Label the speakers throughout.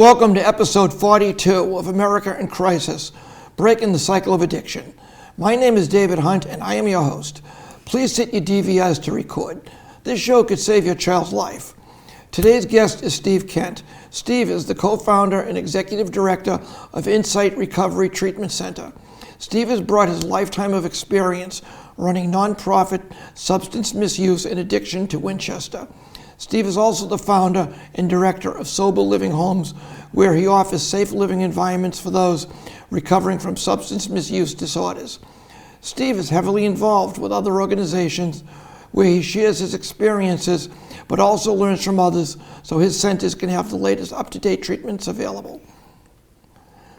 Speaker 1: Welcome to episode 42 of America in Crisis, Breaking the Cycle of Addiction. My name is David Hunt and I am your host. Please set your DVRs to record. This show could save your child's life. Today's guest is Steve Kent. Steve is the co-founder and executive director of Insight Recovery Treatment Center. Steve has brought his lifetime of experience running nonprofit substance misuse and addiction to Winchester. Steve is also the founder and director of Sober Living Homes, where he offers safe living environments for those recovering from substance misuse disorders. Steve is heavily involved with other organizations where he shares his experiences, but also learns from others so his centers can have the latest up-to-date treatments available.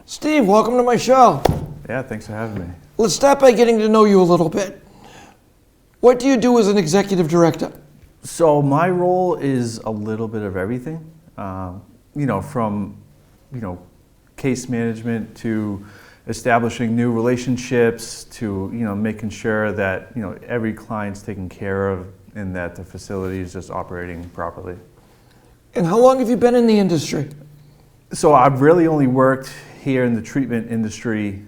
Speaker 1: Steve, welcome to my show.
Speaker 2: Yeah, thanks for having me.
Speaker 1: Let's start by getting to know you a little bit. What do you do as an executive director?
Speaker 2: So my role is a little bit of everything, from case management to establishing new relationships to making sure that every client's taken care of and that the facility is just operating properly.
Speaker 1: And how long have you been in the industry?
Speaker 2: So I've really only worked here in the treatment industry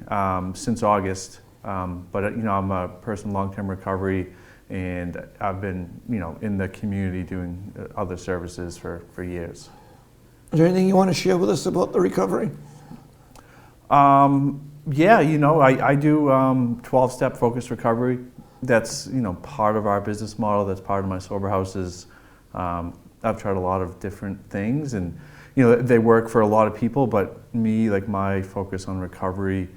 Speaker 2: since August, but I'm a person in long-term recovery. And I've been, in the community doing other services for years.
Speaker 1: Is there anything you want to share with us about the recovery?
Speaker 2: I do 12-step focused recovery. That's, part of our business model. That's part of my sober houses. I've tried a lot of different things and, they work for a lot of people, but me, my focus on recovery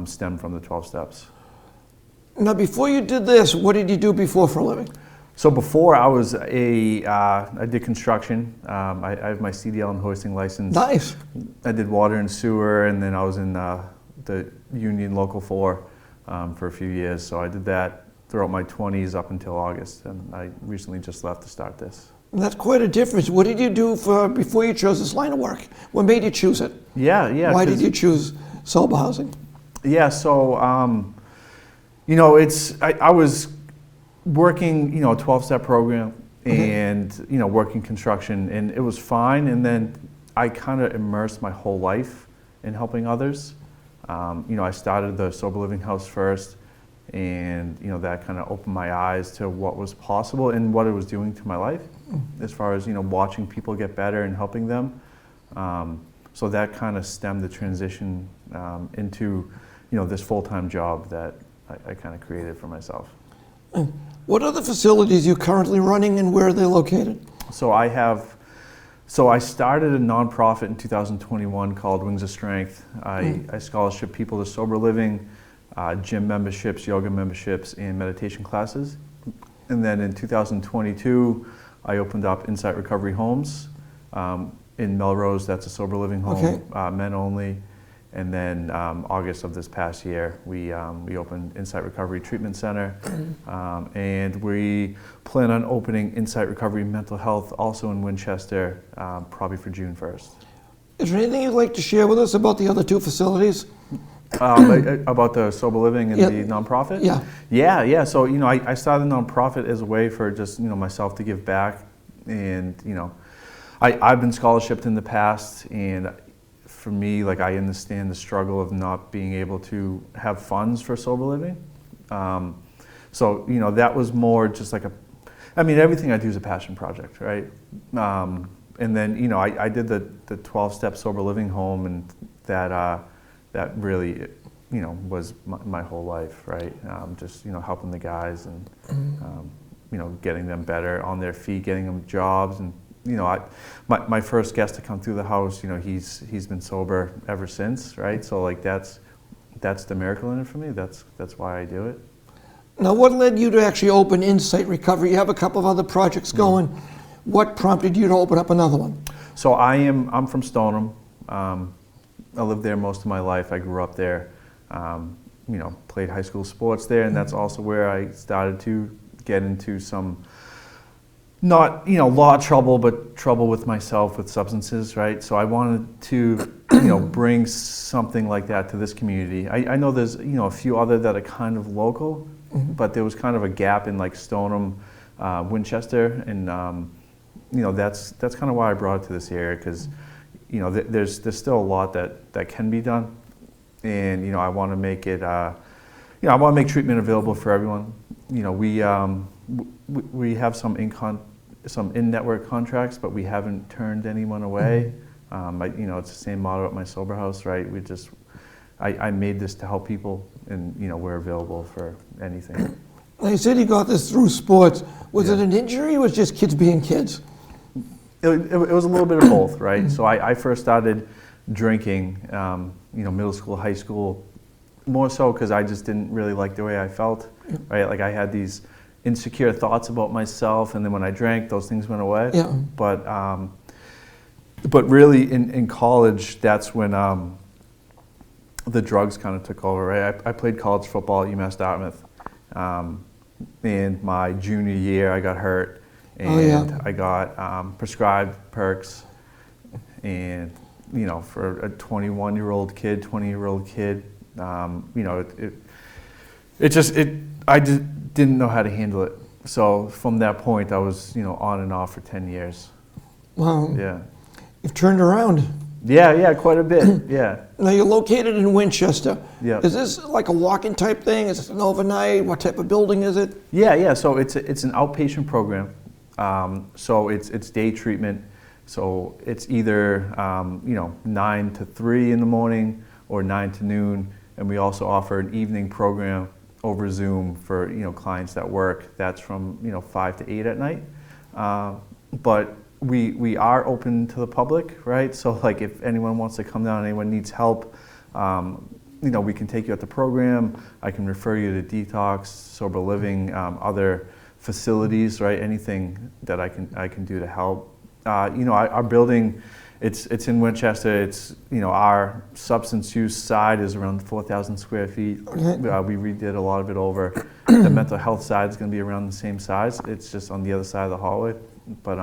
Speaker 2: stemmed from the 12 steps.
Speaker 1: Now, before you did this, what did you do before for a living?
Speaker 2: So before I was I did construction. I have my CDL and hoisting license.
Speaker 1: Nice.
Speaker 2: I did water and sewer, and then I was in the union local 4 for a few years. So I did that throughout my 20s up until August, and I recently just left to start this.
Speaker 1: And that's quite a difference. What did you do before you chose this line of work? What made you choose it?
Speaker 2: Yeah.
Speaker 1: Why did you choose sober housing?
Speaker 2: Yeah, so I was working, a 12-step program and, working construction, and it was fine. And then I kind of immersed my whole life in helping others. I started the Sober Living House first, and, that kind of opened my eyes to what was possible and what it was doing to my life as far as, watching people get better and helping them. So that kind of stemmed the transition into, this full-time job that I kind of created for myself.
Speaker 1: What are the facilities you're currently running and where are they located?
Speaker 2: So I started a nonprofit in 2021 called Wings of Strength. I scholarship people to sober living, gym memberships, yoga memberships, and meditation classes. And then in 2022, I opened up Insight Recovery Homes in Melrose. That's a sober living home, men only. And then August of this past year, we opened Insight Recovery Treatment Center, and we plan on opening Insight Recovery Mental Health also in Winchester, probably for June 1st.
Speaker 1: Is there anything you'd like to share with us about the other 2 facilities?
Speaker 2: About the sober living and the nonprofit? Yeah. So I started a nonprofit as a way for just myself to give back, and I've been scholarshiped in the past, and for me, I understand the struggle of not being able to have funds for sober living. So, that was more just everything I do is a passion project, right? And then, I did the 12-step sober living home, and that really, was my whole life, right? Just, helping the guys and, getting them better on their feet, getting them jobs, and my first guest to come through the house, he's been sober ever since, right? So that's the miracle in it for me. That's why I do it.
Speaker 1: Now, what led you to actually open Insight Recovery? You have a couple of other projects going. What prompted you to open up another one?
Speaker 2: So I'm from Stoneham. I lived there most of my life. I grew up there. Played high school sports there, and that's also where I started to get into some. Not, law trouble, but trouble with myself with substances, right? So I wanted to, bring something like that to this community. I know there's, a few other that are kind of local, but there was kind of a gap in Stoneham, Winchester, and, that's kind of why I brought it to this area, because there's still a lot that can be done, and I want to make it, I want to make treatment available for everyone. We have some in-network contracts, but we haven't turned anyone away. It's the same model at my sober house, right? I made this to help people, and we're available for anything.
Speaker 1: Now you said you got this through sports. Was it an injury, or was it just kids being kids?
Speaker 2: It was a little bit of both, right? So I first started drinking, middle school, high school, more so because I just didn't really like the way I felt, right? Like I had these insecure thoughts about myself, and then when I drank, those things went away.
Speaker 1: Yeah.
Speaker 2: But really in college, that's when the drugs kind of took over, right? I played college football at UMass Dartmouth. In my junior year, I got hurt, and I got prescribed Perks, and for a 21-year-old kid, 20-year-old kid, I just didn't know how to handle it. So from that point, I was on and off for 10 years.
Speaker 1: Wow.
Speaker 2: Yeah.
Speaker 1: You've turned around.
Speaker 2: Yeah, quite a bit. Yeah.
Speaker 1: Now you're located in Winchester.
Speaker 2: Yeah.
Speaker 1: Is this like a walk-in type thing? Is it an overnight? What type of building is it?
Speaker 2: Yeah. So it's an outpatient program. So it's day treatment. So it's either 9 to 3 in the morning or 9 to noon, and we also offer an evening program over Zoom for clients that work. That's from 5 to 8 at night. But we are open to the public, right? So like if anyone wants to come down, anyone needs help, we can take you at the program. I can refer you to detox, sober living, other facilities, right? Anything that I can do to help. Our building, it's in Winchester. It's our substance use side is around 4,000 square feet.
Speaker 1: Okay.
Speaker 2: We redid a lot of it over. The mental health side is going to be around the same size. It's just on the other side of the hallway, but.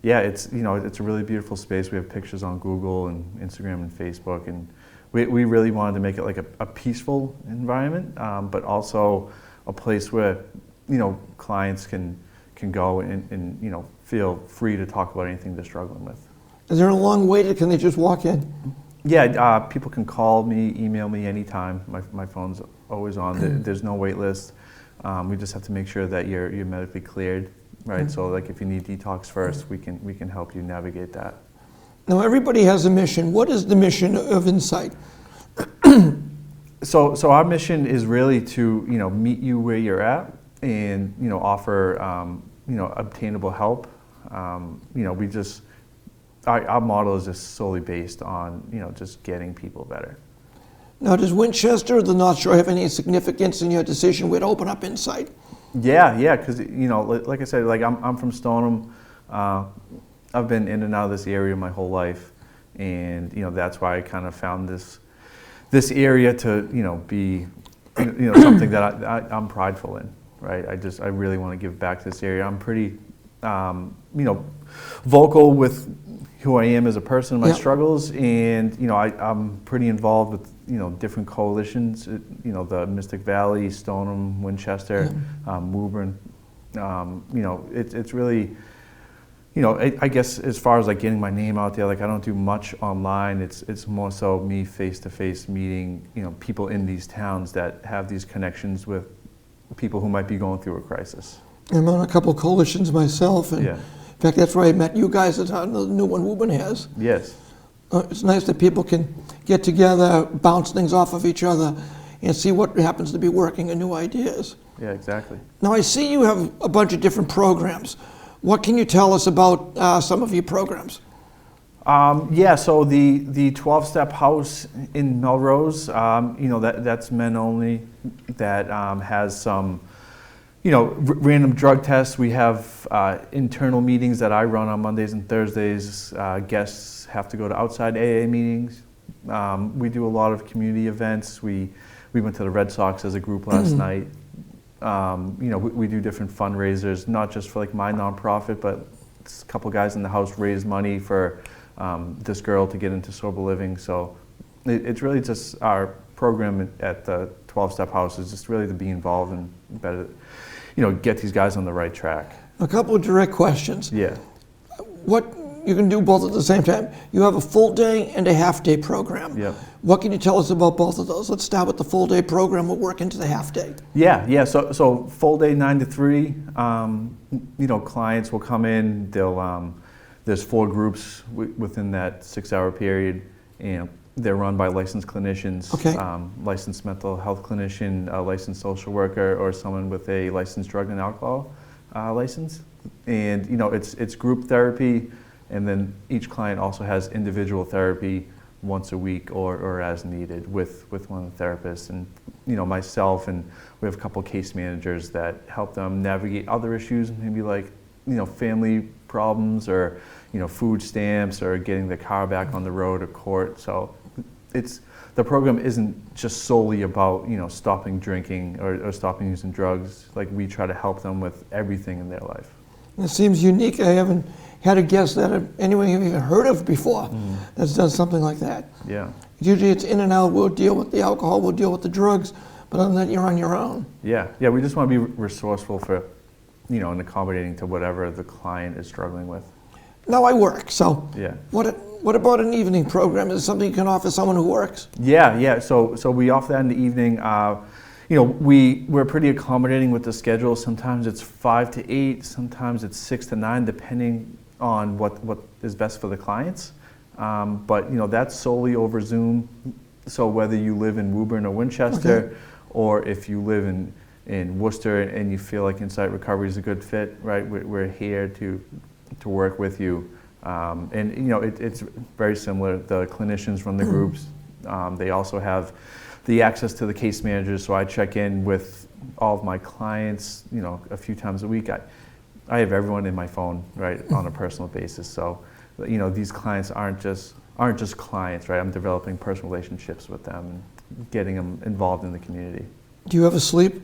Speaker 2: Yeah, it's a really beautiful space. We have pictures on Google and Instagram and Facebook, and we really wanted to make it like a peaceful environment, but also a place where clients can go and feel free to talk about anything they're struggling with.
Speaker 1: Is there a long wait, or can they just walk in?
Speaker 2: Yeah, people can call me, email me anytime. My phone's always on. There's no wait list. We just have to make sure that you're medically cleared. Right, so like if you need detox first, we can help you navigate that.
Speaker 1: Now everybody has a mission. What is the mission of Insight?
Speaker 2: So our mission is really to meet you where you're at and offer obtainable help. Our model is just solely based on just getting people better.
Speaker 1: Now, does Winchester or the North Shore have any significance in your decision where to open up Insight?
Speaker 2: Yeah, because like I said, like I'm from Stoneham. I've been in and out of this area my whole life, and that's why I kind of found this area to be something that I'm prideful in, right? I really want to give back to this area. I'm pretty vocal with who I am as a person, my struggles, and I'm pretty involved with different coalitions. The Mystic Valley, Stoneham, Winchester, Woburn. It's really, I guess as far as like getting my name out there, like I don't do much online. It's more so me face to face meeting people in these towns that have these connections with people who might be going through a crisis.
Speaker 1: I'm on a couple coalitions myself, and
Speaker 2: yeah.
Speaker 1: In fact, that's where I met you guys at the new one Woburn has.
Speaker 2: Yes.
Speaker 1: It's nice that people can get together, bounce things off of each other, and see what happens to be working and new ideas.
Speaker 2: Yeah, exactly.
Speaker 1: Now, I see you have a bunch of different programs. What can you tell us about some of your programs?
Speaker 2: So the 12-step house in Melrose, that's men only. That has some, random drug tests. We have internal meetings that I run on Mondays and Thursdays. Guests have to go to outside AA meetings. We do a lot of community events. We went to the Red Sox as a group last night. We do different fundraisers, not just for like my nonprofit, but a couple guys in the house raise money for this girl to get into sober living. So it's really just our program at the 12-step house is just really to be involved and better, get these guys on the right track.
Speaker 1: A couple of direct questions.
Speaker 2: Yeah.
Speaker 1: What you can do both at the same time. You have a full day and a half day program.
Speaker 2: Yep.
Speaker 1: What can you tell us about both of those? Let's start with the full day program. We'll work into the half day.
Speaker 2: Yeah. So full day 9 to 3. Clients will come in. There's 4 groups within that 6-hour period, and they're run by licensed clinicians.
Speaker 1: Okay.
Speaker 2: Licensed mental health clinician, a licensed social worker, or someone with a licensed drug and alcohol license. And it's group therapy, and then each client also has individual therapy once a week or as needed with one of the therapists. And myself, and we have a couple case managers that help them navigate other issues, maybe like family problems or food stamps or getting the car back on the road or court. So the program isn't just solely about stopping drinking or stopping using drugs. Like, we try to help them with everything in their life.
Speaker 1: It seems unique. I haven't had a guest that anyone have even heard of before that's done something like that.
Speaker 2: Yeah.
Speaker 1: Usually it's in and out. We'll deal with the alcohol, we'll deal with the drugs, but other than that, you're on your own.
Speaker 2: Yeah. We just want to be resourceful for, and accommodating to whatever the client is struggling with. Now,
Speaker 1: I work, so
Speaker 2: yeah.
Speaker 1: What about an evening program? Is it something you can offer someone who works?
Speaker 2: Yeah. So we offer that in the evening. We're pretty accommodating with the schedule. Sometimes it's 5 to 8, sometimes it's 6 to 9, depending on what is best for the clients. But that's solely over Zoom. So whether you live in Woburn or Winchester, or if you live in Worcester and you feel like Insight Recovery is a good fit, right? We're here to work with you. It's very similar. The clinicians run the groups. They also have the access to the case managers, so I check in with all of my clients, a few times a week. I have everyone in my phone, right, on a personal basis. So, these clients aren't just clients, right? I'm developing personal relationships with them and getting them involved in the community.
Speaker 1: Do you ever sleep?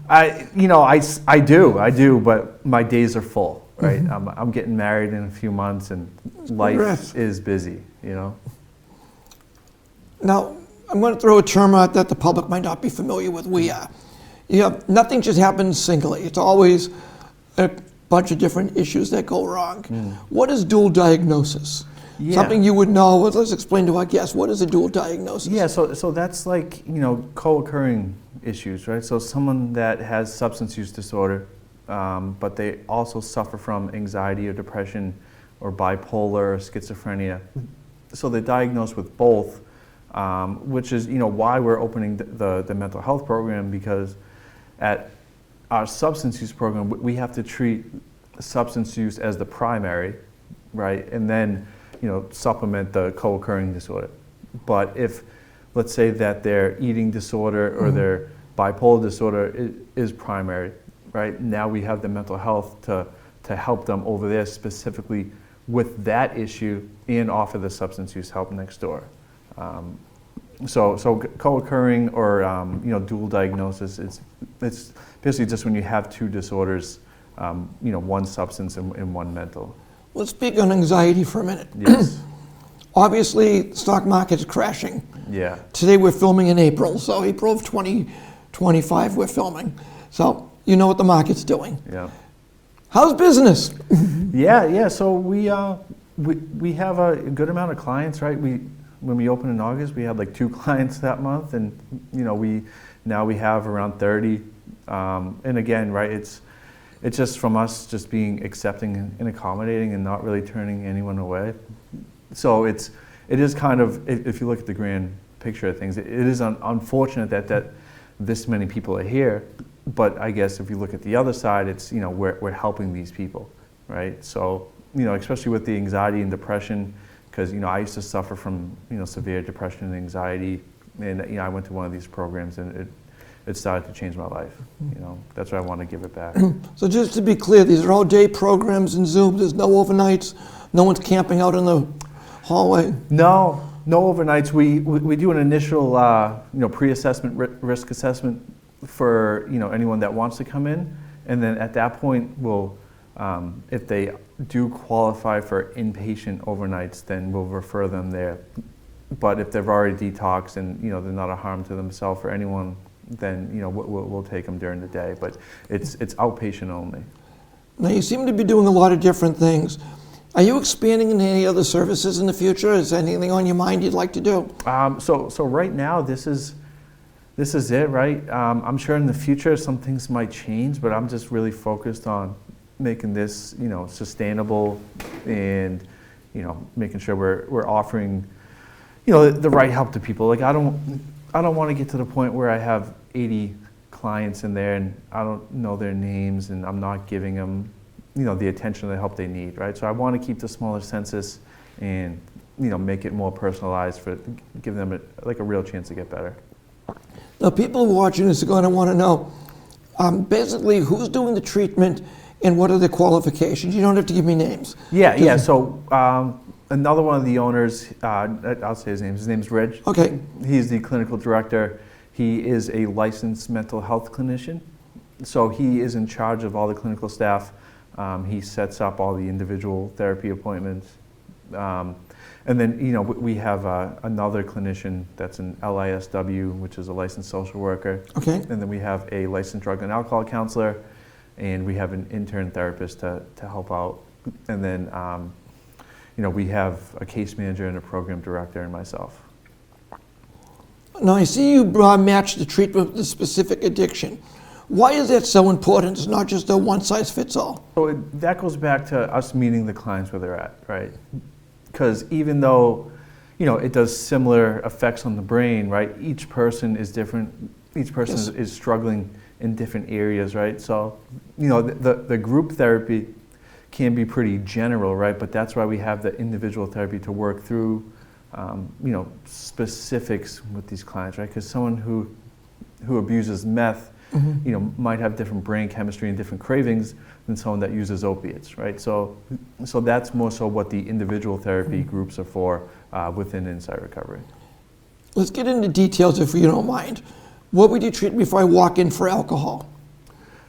Speaker 2: I do, but my days are full, right? I'm getting married in a few months, and life is busy,
Speaker 1: Now, I'm going to throw a term out that the public might not be familiar with. Nothing just happens singly. It's always a bunch of different issues that go wrong. What is dual diagnosis? Yeah. Something you would know. Let's explain to our guests, what is a dual diagnosis?
Speaker 2: Yeah, so that's like, co-occurring issues, right? So someone that has substance use disorder, but they also suffer from anxiety or depression or bipolar or schizophrenia. So they're diagnosed with both. Which is why we're opening the mental health program, because at our substance use program we have to treat substance use as the primary, right, and then supplement the co-occurring disorder. But if, let's say that their eating disorder or their bipolar disorder is primary, right, now we have the mental health to help them over there specifically with that issue and offer the substance use help next door. So co-occurring or dual diagnosis, it's basically just when you have two disorders, one substance and one mental.
Speaker 1: Let's speak on anxiety for a minute.
Speaker 2: Yes.
Speaker 1: Obviously, the stock market's crashing.
Speaker 2: Yeah.
Speaker 1: Today we're filming in April, so April of 2025 we're filming. So you know what the market's doing.
Speaker 2: Yeah.
Speaker 1: How's business?
Speaker 2: Yeah. So we have a good amount of clients, right? When we opened in August, we had like 2 clients that month, and we have around 30. And again, right, it's just from us just being accepting and accommodating and not really turning anyone away. So it is kind of, if you look at the grand picture of things, it is unfortunate that this many people are here. But I guess if you look at the other side, it's we're helping these people, right? So especially with the anxiety and depression. Because I used to suffer from severe depression and anxiety, and I went to one of these programs, and it started to change my life. That's why I want to give it back.
Speaker 1: So just to be clear, these are all day programs in Zoom. There's no overnights. No one's camping out in the hallway.
Speaker 2: No overnights. We do an initial pre-assessment risk assessment for anyone that wants to come in, and then at that point we'll. If they do qualify for inpatient overnights, then we'll refer them there. But if they've already detoxed and they're not a harm to themselves or anyone, then we'll take them during the day. But it's outpatient only.
Speaker 1: Now you seem to be doing a lot of different things. Are you expanding into any other services in the future? Is there anything on your mind you'd like to do?
Speaker 2: So right now, this is it, right? I'm sure in the future some things might change, but I'm just really focused on making this, sustainable, and making sure we're offering, the right help to people. Like I don't want to get to the point where I have 80 clients in there and I don't know their names and I'm not giving them, the attention and the help they need, right? So I want to keep the smaller census and, make it more personalized give them a real chance to get better.
Speaker 1: Now, people watching this are going to want to know, basically, who's doing the treatment and what are the qualifications? You don't have to give me names.
Speaker 2: Yeah. So another one of the owners, I'll say his name. His name's Reg.
Speaker 1: Okay.
Speaker 2: He's the clinical director. He is a licensed mental health clinician. So he is in charge of all the clinical staff. He sets up all the individual therapy appointments. And then, we have another clinician that's an LISW, which is a licensed social worker.
Speaker 1: Okay.
Speaker 2: And then we have a licensed drug and alcohol counselor, and we have an intern therapist to help out. And then, we have a case manager and a program director and myself.
Speaker 1: Now, I see you match the treatment with the specific addiction. Why is that so important? It's not just a one-size-fits-all.
Speaker 2: So that goes back to us meeting the clients where they're at, right? Because even though, it does similar effects on the brain, right? Each person is different. Each person
Speaker 1: Yes.
Speaker 2: is struggling in different areas, right? So, the group therapy can be pretty general, right? But that's why we have the individual therapy to work through, specifics with these clients, right? Because someone who abuses meth, might have different brain chemistry and different cravings than someone that uses opiates, right? So that's more so what the individual therapy groups are for within Insight Recovery.
Speaker 1: Let's get into details if you don't mind. What would you treat me if I walk in for alcohol?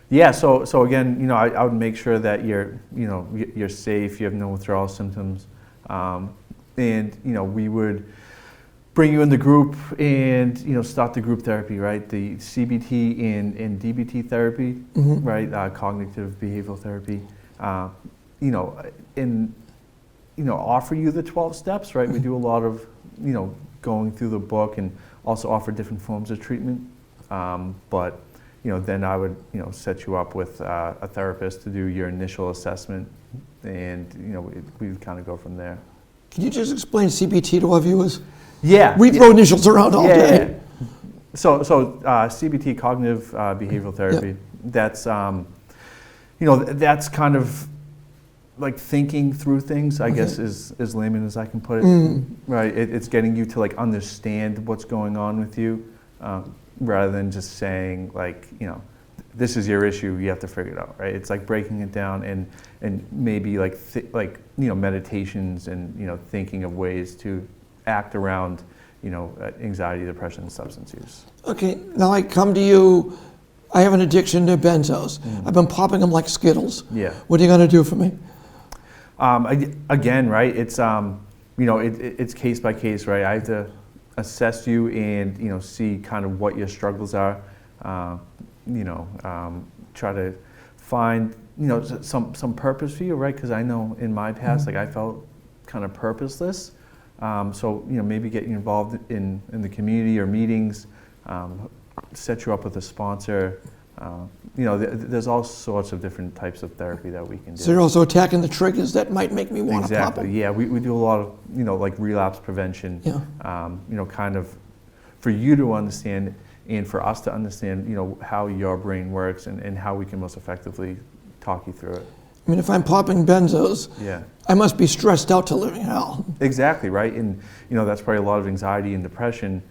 Speaker 2: Yeah, so again, I would make sure that you're safe, you have no withdrawal symptoms, and we would bring you in the group and start the group therapy, right? The CBT and DBT therapy, right? Cognitive behavioral therapy, and offer you the 12 steps, right? We do a lot of going through the book and also offer different forms of treatment, but then I would set you up with a therapist to do your initial assessment, and we would kind of go from there.
Speaker 1: Can you just explain CBT to our viewers?
Speaker 2: Yeah.
Speaker 1: We throw initials around all day.
Speaker 2: Yeah. So CBT, cognitive behavioral therapy, that's, that's kind of like thinking through things, I guess, as layman as I can put it, right? It's getting you to understand what's going on with you, rather than just saying this is your issue, you have to figure it out, right? It's like breaking it down and maybe meditations and thinking of ways to act around anxiety, depression, and substance use. Okay,
Speaker 1: now I come to you, I have an addiction to benzos. I've been popping them like Skittles.
Speaker 2: Yeah.
Speaker 1: What are you going to do for me?
Speaker 2: Again, right, it's it's case by case, right? I have to assess you and see kind of what your struggles are, try to find some purpose for you, right? Because I know in my past, I felt kind of purposeless. So maybe get you involved in the community or meetings, set you up with a sponsor. There's all sorts of different types of therapy that we can do.
Speaker 1: So you're also attacking the triggers that might make me want to pop them.
Speaker 2: Exactly. Yeah, we do a lot of like relapse prevention.
Speaker 1: Yeah.
Speaker 2: Kind of for you to understand and for us to understand how your brain works and how we can most effectively talk you through it.
Speaker 1: I mean, if I'm popping benzos,
Speaker 2: yeah,
Speaker 1: I must be stressed out to living hell.
Speaker 2: Exactly, right? And that's probably a lot of anxiety and depression,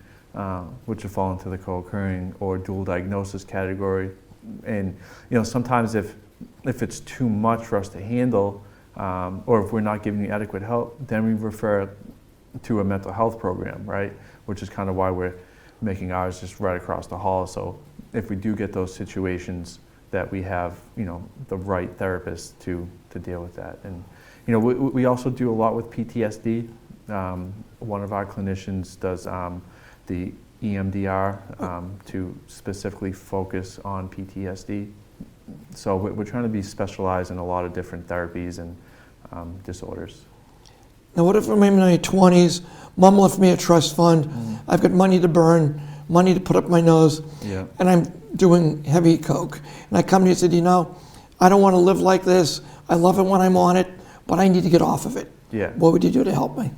Speaker 2: which would fall into the co-occurring or dual diagnosis category. And sometimes if it's too much for us to handle, or if we're not giving you adequate help, then we refer to a mental health program, right? Which is kind of why we're making ours just right across the hall. So if we do get those situations, that we have the right therapist to deal with that. And we also do a lot with PTSD. One of our clinicians does the EMDR to specifically focus on PTSD. So we're trying to be specialized in a lot of different therapies and disorders.
Speaker 1: Now, what if I'm in my 20s, mom left me a trust fund, I've got money to burn, money to put up my nose, and I'm doing heavy coke. And I come to you and said, I don't want to live like this. I love it when I'm on it, but I need to get off of it.
Speaker 2: Yeah.
Speaker 1: What would you do to help me?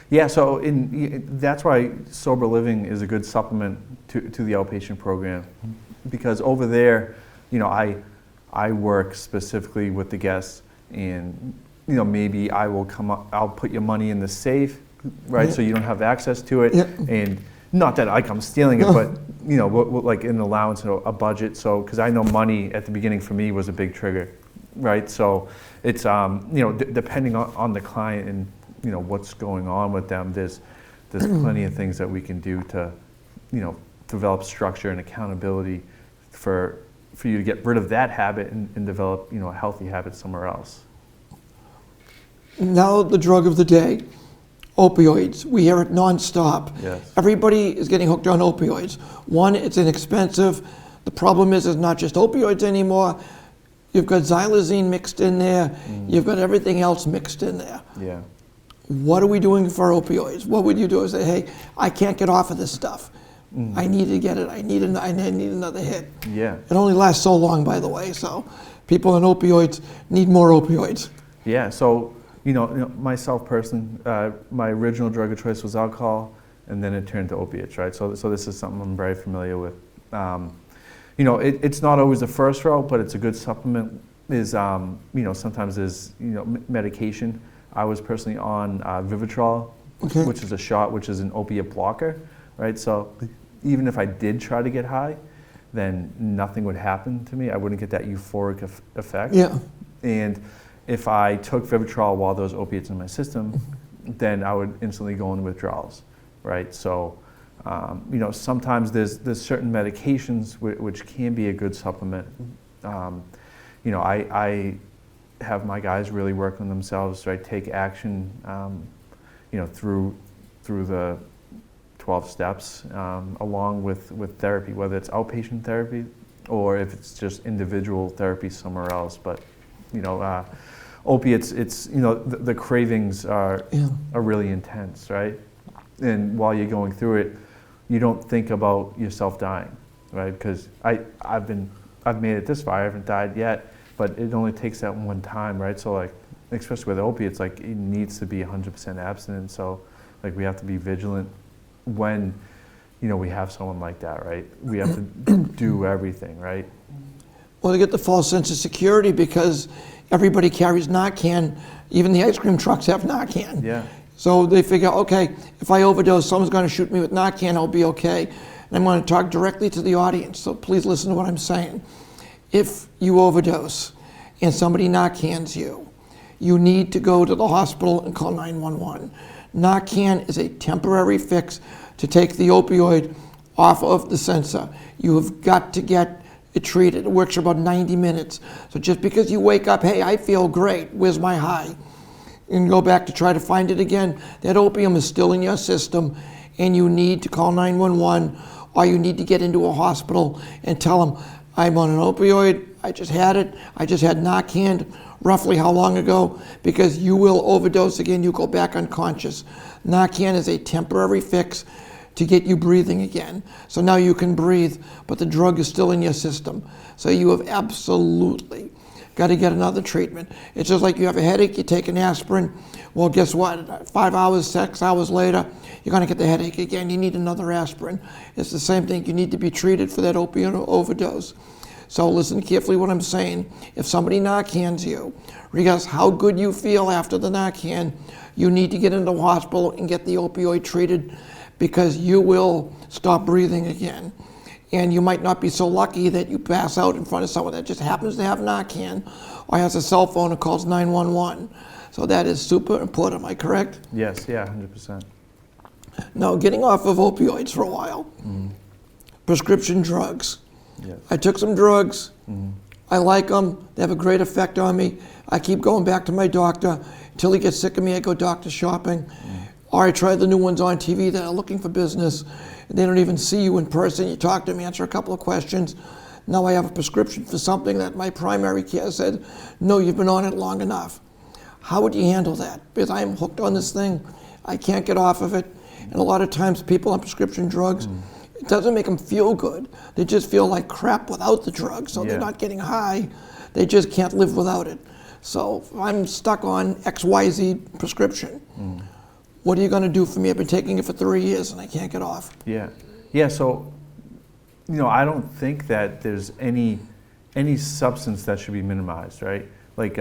Speaker 2: Yeah, so that's why Sober Living is a good supplement to the outpatient program, because over there, I work specifically with the guests, and maybe I'll put your money in the safe, right? So you don't have access to it, and not that I'm stealing it, but like an allowance, a budget. So because I know money at the beginning for me was a big trigger, right? So it's depending on the client and what's going on with them, there's plenty of things that we can do to develop structure and accountability for you to get rid of that habit and develop a healthy habit somewhere else.
Speaker 1: Now the drug of the day, opioids. We hear it nonstop.
Speaker 2: Yes.
Speaker 1: Everybody is getting hooked on opioids. One, it's inexpensive. The problem is it's not just opioids anymore. You've got xylazine mixed in there. You've got everything else mixed in there.
Speaker 2: Yeah.
Speaker 1: What are we doing for opioids? What would you do? Say, hey, I can't get off of this stuff. I need to get it. I need another hit.
Speaker 2: Yeah.
Speaker 1: It only lasts so long, by the way. So people on opioids need more opioids.
Speaker 2: Yeah. So myself personally, my original drug of choice was alcohol, and then it turned to opiates, right? So this is something I'm very familiar with. It's not always the first row, but it's a good supplement. Is sometimes there's medication. I was personally on Vivitrol, which is a shot, which is an opiate blocker, right? So even if I did try to get high, then nothing would happen to me. I wouldn't get that euphoric effect.
Speaker 1: Yeah.
Speaker 2: And if I took Vivitrol while those opiates in my system, then I would instantly go into withdrawals, right? So, sometimes there's certain medications which can be a good supplement. I have my guys really work on themselves, right? Take action, through the 12 steps, along with therapy, whether it's outpatient therapy or if it's just individual therapy somewhere else. But, opiates, it's, the cravings are really intense, right? And while you're going through it, you don't think about yourself dying, right? Because I've made it this far, I haven't died yet, but it only takes that one time, right? So like, especially with opiates, like it needs to be 100% abstinent. So like we have to be vigilant when, we have someone like that, right? We have to do everything, right?
Speaker 1: Well, they get the false sense of security because everybody carries Narcan. Even the ice cream trucks have Narcan.
Speaker 2: Yeah.
Speaker 1: So they figure, okay, if I overdose, someone's going to shoot me with Narcan, I'll be okay. And I'm going to talk directly to the audience, so please listen to what I'm saying. If you overdose and somebody Narcans you, you need to go to the hospital and call 911. Narcan is a temporary fix to take the opioid off of the sensor. You have got to get it treated. It works for about 90 minutes. So just because you wake up, hey, I feel great, where's my high? And go back to try to find it again, that opium is still in your system and you need to call 911 or you need to get into a hospital and tell them, I'm on an opioid, I just had it, I just had Narcan, roughly how long ago? Because you will overdose again, you go back unconscious. Narcan is a temporary fix to get you breathing again. So now you can breathe, but the drug is still in your system. So you have absolutely got to get another treatment. It's just like you have a headache, you take an aspirin. Well, guess what? 5 hours, 6 hours later, you're going to get the headache again. You need another aspirin. It's the same thing. You need to be treated for that opioid overdose. So listen carefully what I'm saying. If somebody Narcans you, regardless how good you feel after the Narcan, you need to get into the hospital and get the opioid treated because you will stop breathing again. And you might not be so lucky that you pass out in front of someone that just happens to have Narcan or has a cell phone and calls 911. So that is super important, am I correct?
Speaker 2: Yes, yeah, 100%.
Speaker 1: Now, getting off of opioids for a while, prescription drugs.
Speaker 2: Yes.
Speaker 1: I took some drugs, I like them, they have a great effect on me. I keep going back to my doctor. Until he gets sick of me, I go doctor shopping. Or I try the new ones on TV that are looking for business. They don't even see you in person. You talk to them, answer a couple of questions. Now I have a prescription for something that my primary care said, no, you've been on it long enough. How would you handle that? Because I'm hooked on this thing. I can't get off of it. And a lot of times people on prescription drugs, it doesn't make them feel good. They just feel like crap without the drug. So they're not getting high. They just can't live without it. So I'm stuck on XYZ prescription. What are you going to do for me? I've been taking it for 3 years and I can't get off.
Speaker 2: Yeah. So, I don't think that there's any substance that should be minimized, right? Like,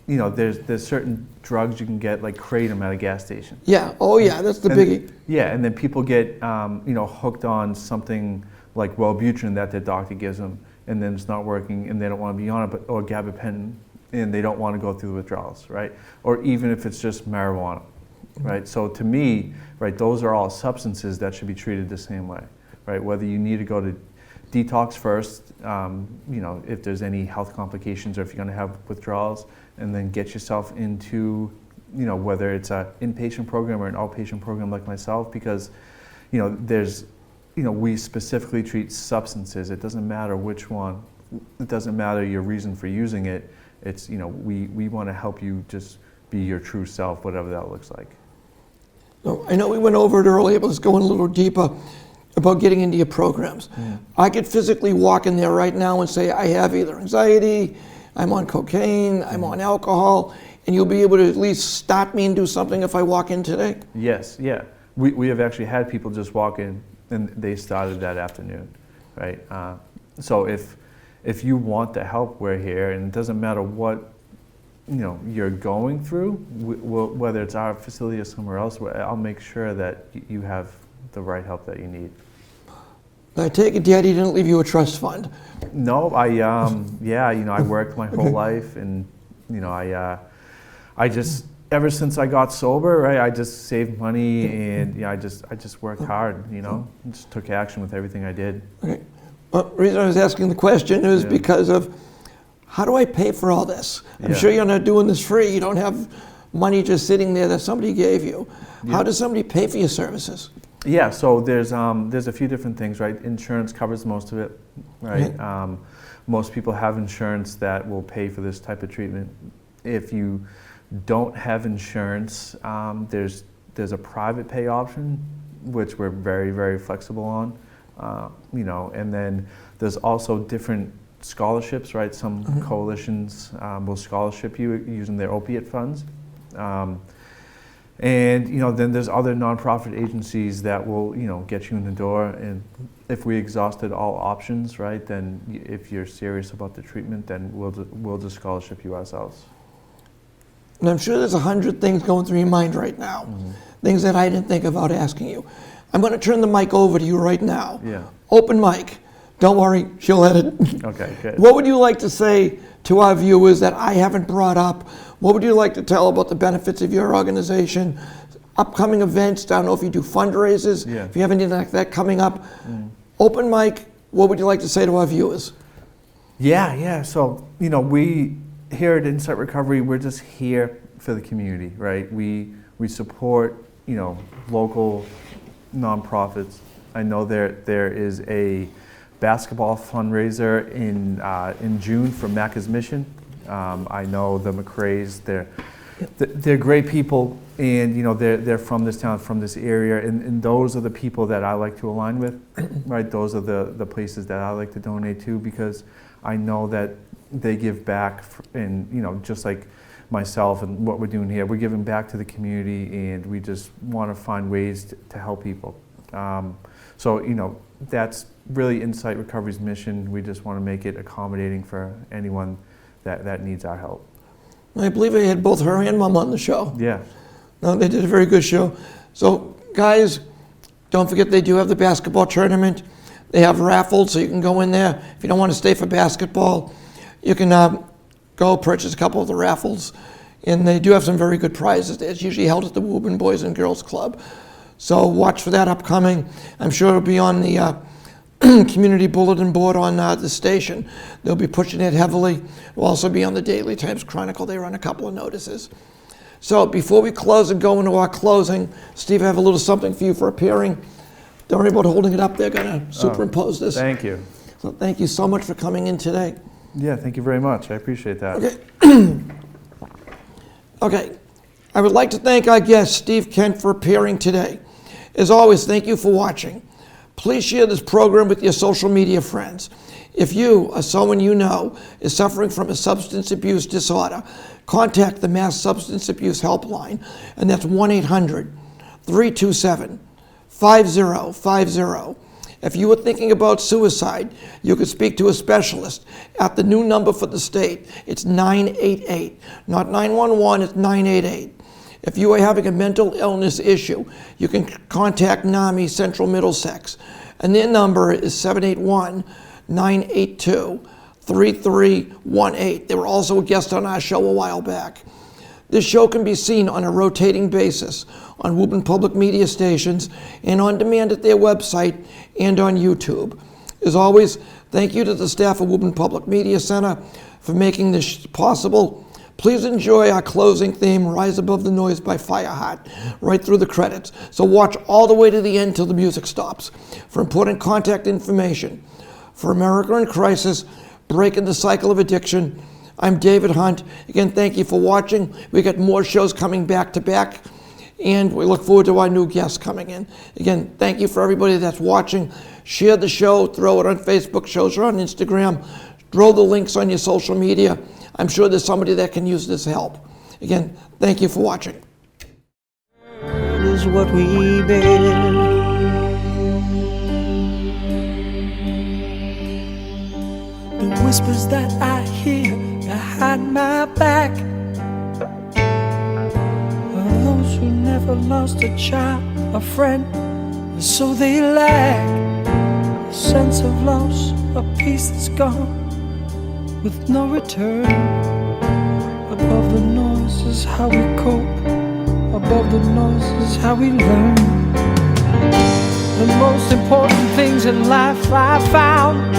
Speaker 2: there's certain drugs you can get, like Kratom at a gas station.
Speaker 1: Yeah. Oh, yeah. That's the biggie.
Speaker 2: Yeah, and then people get, hooked on something like Wellbutrin that their doctor gives them, and then it's not working, and they don't want to be on it, or gabapentin, and they don't want to go through the withdrawals, right? Or even if it's just marijuana, right? So to me, right, those are all substances that should be treated the same way, right? Whether you need to go to detox first, if there's any health complications, or if you're going to have withdrawals, and then get yourself into, whether it's an inpatient program or an outpatient program like myself, because, we specifically treat substances. It doesn't matter which one. It doesn't matter your reason for using it. It's, we want to help you just be your true self, whatever that looks like.
Speaker 1: So I know we went over it earlier, but let's go in a little deeper about getting into your programs. I could physically walk in there right now and say, I have either anxiety, I'm on cocaine, I'm on alcohol, and you'll be able to at least stop me and do something if I walk in today?
Speaker 2: Yes, yeah. We have actually had people just walk in and they started that afternoon, right? So if you want the help, we're here, and it doesn't matter what you're going through, whether it's our facility or somewhere else, I'll make sure that you have the right help that you need.
Speaker 1: I take it Daddy didn't leave you a trust fund?
Speaker 2: No, I worked my whole life, and I just, ever since I got sober, right, I just saved money, and I just worked hard, just took action with everything I did.
Speaker 1: Okay. Well, the reason I was asking the question is because of, how do I pay for all this? I'm sure you're not doing this free. You don't have money just sitting there that somebody gave you. How does somebody pay for your services?
Speaker 2: Yeah, so there's a few different things, right? Insurance covers most of it, right? Most people have insurance that will pay for this type of treatment. If you don't have insurance, there's a private pay option, which we're very, very flexible on, and then there's also different scholarships, right? Some coalitions will scholarship you using their opiate funds. And then there's other nonprofit agencies that will get you in the door, and if we exhausted all options, right, then if you're serious about the treatment, then we'll just scholarship you ourselves.
Speaker 1: And I'm sure there's 100 things going through your mind right now, things that I didn't think about asking you. I'm going to turn the mic over to you right now. Open mic. Don't worry, she'll edit.
Speaker 2: Okay, good.
Speaker 1: What would you like to say to our viewers that I haven't brought up? What would you like to tell about the benefits of your organization, upcoming events? I don't know if you do fundraisers, if you have anything like that coming up. Open mic, what would you like to say to our viewers?
Speaker 2: Yeah. So, we here at Insight Recovery, we're just here for the community, right? We support, local nonprofits. I know there is a basketball fundraiser in June for Macca's Mission. I know the McRae's, they're great people, and they're from this town, from this area, and those are the people that I like to align with, right? Those are the places that I like to donate to, because I know that they give back, and just like myself and what we're doing here, we're giving back to the community, and we just want to find ways to help people. So that's really Insight Recovery's mission. We just want to make it accommodating for anyone that needs our help.
Speaker 1: I believe I had both her and Mom on the show.
Speaker 2: Yeah.
Speaker 1: No, they did a very good show. So guys, don't forget they do have the basketball tournament. They have raffles, so you can go in there. If you don't want to stay for basketball, you can go purchase a couple of the raffles. And they do have some very good prizes. It's usually held at the Woburn Boys and Girls Club. So watch for that upcoming. I'm sure it'll be on the community bulletin board on the station. They'll be pushing it heavily. It'll also be on the Daily Times Chronicle. They run a couple of notices. So before we close and go into our closing, Steve, I have a little something for you for appearing. Don't worry about holding it up. They're going to superimpose this.
Speaker 2: Thank you.
Speaker 1: So thank you so much for coming in today.
Speaker 2: Yeah, thank you very much. I appreciate that.
Speaker 1: Okay. Okay, I would like to thank our guest, Steve Kent, for appearing today. As always, thank you for watching. Please share this program with your social media friends. If you or someone you know is suffering from a substance abuse disorder, contact the Mass Substance Abuse Helpline, and that's 1-800-327-5050. If you are thinking about suicide, you could speak to a specialist at the new number for the state. It's 988, not 911, it's 988. If you are having a mental illness issue, you can contact NAMI Central Middlesex, and their number is 781-982-3318. They were also a guest on our show a while back. This show can be seen on a rotating basis on Woburn Public Media stations and on demand at their website and on YouTube. As always, thank you to the staff of Woburn Public Media Center for making this possible. Please enjoy our closing theme, Rise Above the Noise by Fireheart, right through the credits. So watch all the way to the end till the music stops. For important contact information, for America in Crisis, Breaking the Cycle of Addiction, I'm David Hunt. Again, thank you for watching. We got more shows coming back to back, and we look forward to our new guests coming in. Again, thank you for everybody that's watching. Share the show, throw it on Facebook, shows are on Instagram, throw the links on your social media. I'm sure there's somebody that can use this help. Again, thank you for watching.
Speaker 3: It is what we bear. The whispers that I hear behind my back are those who never lost a child, a friend, and so they lack a sense of loss, a peace that's gone with no return. Above the noise is how we cope, above the noise is how we learn. The most important things in life I found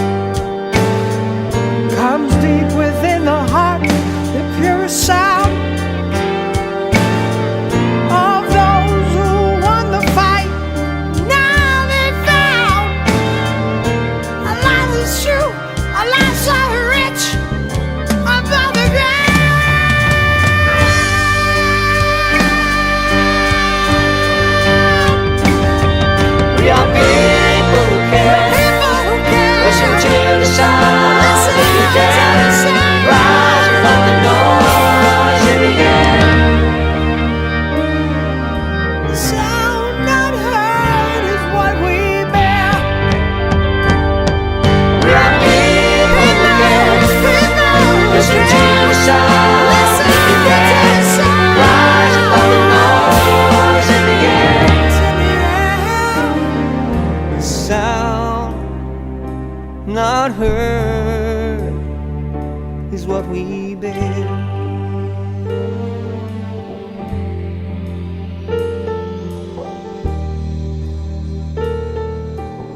Speaker 3: comes deep within the heart, the purest sound of those who won the fight. Now they found a life that's true, a life so rich above the ground. We are people who care, listen to the sound. Rise above the noise in the air. The sound not heard is what we bear. We are people who care. Listen to the sound. Rise above the noise in the air. The sound not heard is what we bear.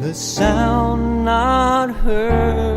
Speaker 3: The sound not heard